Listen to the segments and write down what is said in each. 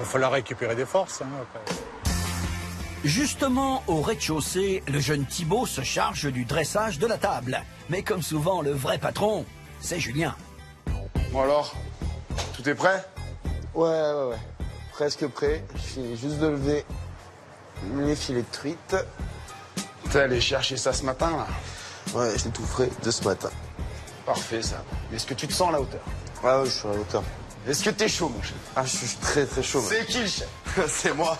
va falloir récupérer des forces. Hein, après. Justement, au rez-de-chaussée, le jeune Thibaut se charge du dressage de la table. Mais comme souvent, le vrai patron, c'est Julien. Bon alors, tout est prêt? Ouais. Presque prêt. Je finis juste de lever les filets de truite. T'es allé chercher ça ce matin, là? Ouais, je l'ai tout frais de ce matin. Parfait, ça. Est-ce que tu te sens à la hauteur? Ah ouais, je suis à la hauteur. Est-ce que t'es chaud, mon chef? Ah, je suis très chaud. C'est qui le chef? C'est moi.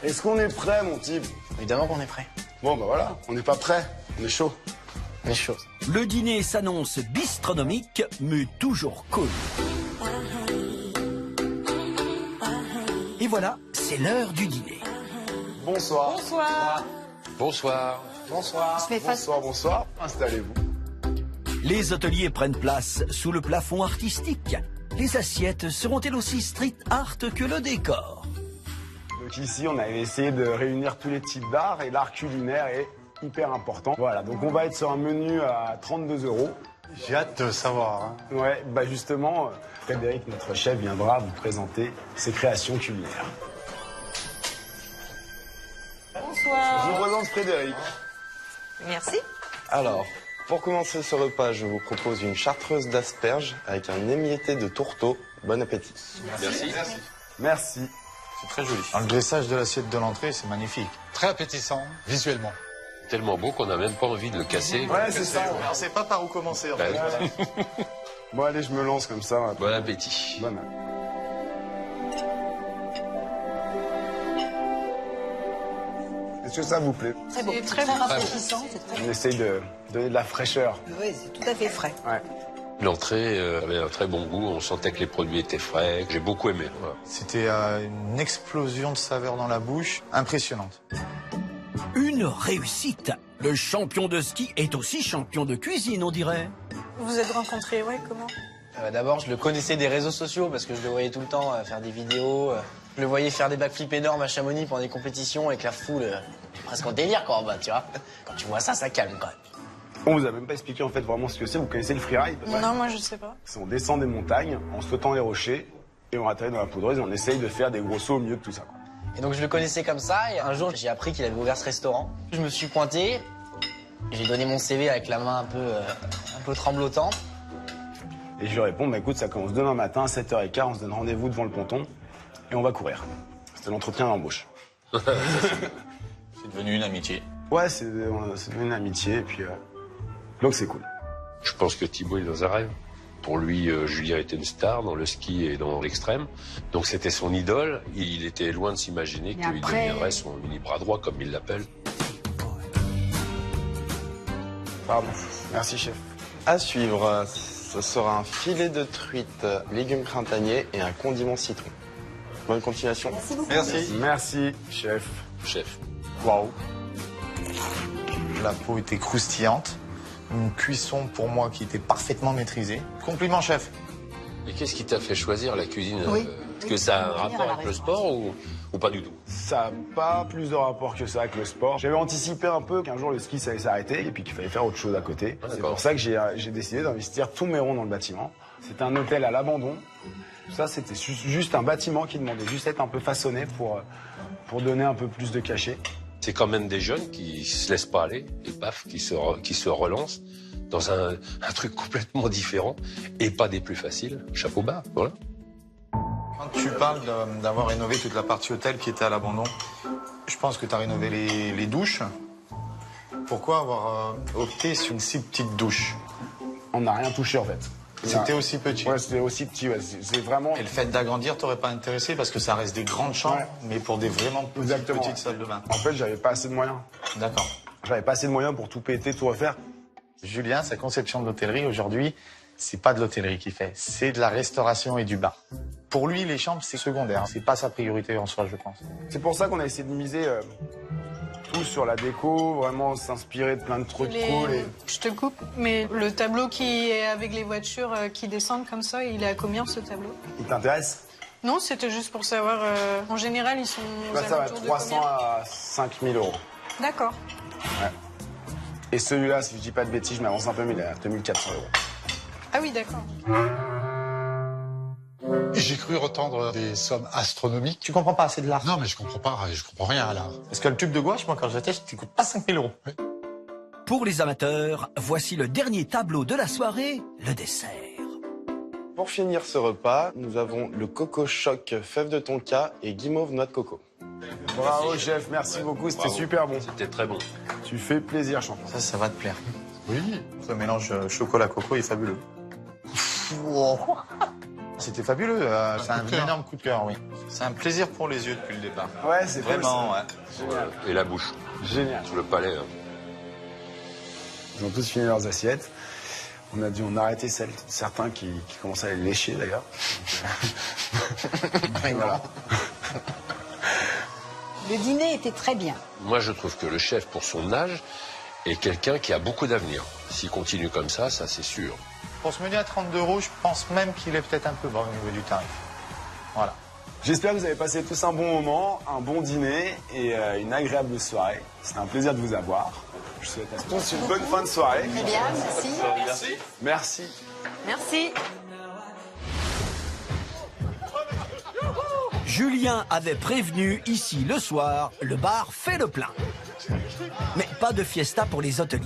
Est-ce qu'on est prêt, mon type? Évidemment qu'on est prêt. Bon, bah voilà, on n'est pas prêt. On est chaud. On est chaud. Le dîner s'annonce bistronomique, mais toujours cool. Et voilà, c'est l'heure du dîner. Bonsoir. Bonsoir. Bonsoir. Bonsoir. Bonsoir. Installez-vous. Les hôteliers prennent place sous le plafond artistique. Les assiettes seront-elles aussi street art que le décor? Donc ici, on avait essayé de réunir tous les types d'art et l'art culinaire est hyper important. Voilà, donc on va être sur un menu à 32 €. J'ai hâte de savoir. Hein. Ouais, bah justement, Frédéric, notre chef, viendra vous présenter ses créations culinaires. Je Bonsoir. vous présente Frédéric. Merci. Alors, pour commencer ce repas, je vous propose une chartreuse d'asperges avec un émietté de tourteau. Bon appétit. Merci. C'est très joli. Le dressage de l'assiette de l'entrée, c'est magnifique. Très appétissant, visuellement. Tellement beau qu'on n'a même pas envie de le casser. Ouais, c'est ça. On ne sait pas par où commencer. En fait. Bon, allez, je me lance comme ça. Bon appétit. Bonne. Est-ce que ça vous plaît? Très beau. Très rafraîchissant. C'est très On essaye de donner de la fraîcheur. Oui, c'est tout à fait frais. Ouais. L'entrée avait un très bon goût. On sentait que les produits étaient frais. J'ai beaucoup aimé. Voilà. C'était une explosion de saveurs dans la bouche, impressionnante. Une réussite. Le champion de ski est aussi champion de cuisine, on dirait. Vous vous êtes rencontrés, ouais, comment? D'abord, je le connaissais des réseaux sociaux parce que je le voyais tout le temps faire des vidéos. Je le voyais faire des backflips énormes à Chamonix pendant des compétitions avec la foule. Presque en délire, quoi, en bas, tu vois. Quand tu vois ça, ça calme, quand même. On vous a même pas expliqué en fait vraiment ce que c'est. Vous connaissez le freeride? Non, moi je sais pas. On descend des montagnes en sautant les rochers et on atterrit dans la poudreuse et on essaye de faire des gros sauts au milieu de tout ça. Quoi. Et donc je le connaissais comme ça et un jour j'ai appris qu'il avait ouvert ce restaurant. Je me suis pointé, j'ai donné mon CV avec la main un peu tremblotante. Et je lui réponds, bah écoute, ça commence demain matin à 7h15, on se donne rendez-vous devant le ponton et on va courir. C'était l'entretien d'embauche. C'est devenu une amitié. Ouais, c'est devenu une amitié et puis donc c'est cool. Je pense que Thibaut est dans un rêve. Pour lui, Julien était une star dans le ski et dans l'extrême. Donc c'était son idole. Il était loin de s'imaginer qu'il deviendrait son mini bras droit, comme il l'appelle. Pardon. Merci, chef. À suivre, ce sera un filet de truite, légumes printaniers et un condiment citron. Bonne continuation. Merci beaucoup. Merci, chef. Chef. Waouh. La peau était croustillante. Une cuisson pour moi qui était parfaitement maîtrisée. Compliment, chef. Et qu'est-ce qui t'a fait choisir la cuisine? Oui. Est-ce que ça a un rapport avec le sport ou pas du tout? Ça n'a pas plus de rapport que ça avec le sport. J'avais anticipé un peu qu'un jour le ski ça allait s'arrêter et puis qu'il fallait faire autre chose à côté. C'est pour ça que j'ai décidé d'investir tous mes ronds dans le bâtiment. C'était un hôtel à l'abandon. Ça, c'était juste un bâtiment qui demandait juste être un peu façonné pour donner un peu plus de cachet. C'est quand même des jeunes qui se laissent pas aller et paf, qui se relancent dans un truc complètement différent et pas des plus faciles. Chapeau bas, voilà. Quand tu parles d'avoir rénové toute la partie hôtel qui était à l'abandon, je pense que tu as rénové les douches. Pourquoi avoir opté sur une si petite douche? On n'a rien touché en fait. C'était aussi petit. Ouais, c'était aussi petit. Ouais. C'est vraiment. Et le fait d'agrandir t'aurait pas intéressé parce que ça reste des grandes chambres, Ouais. mais pour des vraiment petites salles de bain. En fait, j'avais pas assez de moyens. D'accord. J'avais pas assez de moyens pour tout péter, tout refaire. Julien, sa conception de l'hôtellerie aujourd'hui, c'est pas de l'hôtellerie qu'il fait, c'est de la restauration et du bar. Pour lui, les chambres, c'est secondaire. C'est pas sa priorité en soi, je pense. C'est pour ça qu'on a essayé de miser tout sur la déco, vraiment s'inspirer de plein de trucs cool. Et... Je te coupe, mais le tableau qui est avec les voitures qui descendent comme ça, il est à combien ce tableau? Il t'intéresse? Non, c'était juste pour savoir. En général, ils sont aux Ça va alentours de 300 combien? à 5000 euros. D'accord. Ouais. Et celui-là, si je dis pas de bêtises, je m'avance un peu, mais il est à 2400 euros. Ah oui, d'accord. J'ai J'ai cru entendre des sommes astronomiques. Tu comprends pas assez de l'art. Non, mais je comprends rien à l'art. Parce que le tube de gouache, moi, quand j'étais, il coûte pas 5 000 euros. Oui. Pour les amateurs, voici le dernier tableau de la soirée, le dessert. Pour finir ce repas, nous avons le coco choc fève de tonka et guimauve noix de coco. Bravo chef, merci beaucoup, c'était super bon. C'était très bon. Tu fais plaisir champion. Ça va te plaire. Oui. Ce mélange chocolat-coco est fabuleux. C'était fabuleux. C'est un énorme coup de cœur, oui. C'est un plaisir pour les yeux depuis le départ. Ouais, c'est Vraiment, ouais. Génial. Et la bouche. Génial. Sous le palais. Hein. Ils ont tous fini leurs assiettes. On a dû en arrêter certains qui commençaient à les lécher d'ailleurs. Voilà. Le dîner était très bien. Moi, je trouve que le chef, pour son âge, est quelqu'un qui a beaucoup d'avenir. S'il continue comme ça c'est sûr. Pour ce menu à 32 €, je pense même qu'il est peut-être un peu bas au niveau du tarif. Voilà. J'espère que vous avez passé tous un bon moment, un bon dîner et une agréable soirée. C'était un plaisir de vous avoir. Je souhaite à tous une bonne fin de soirée. Très bien, merci. Merci. Merci. Julien avait prévenu, ici le soir, le bar fait le plein. Mais pas de fiesta pour les hôteliers.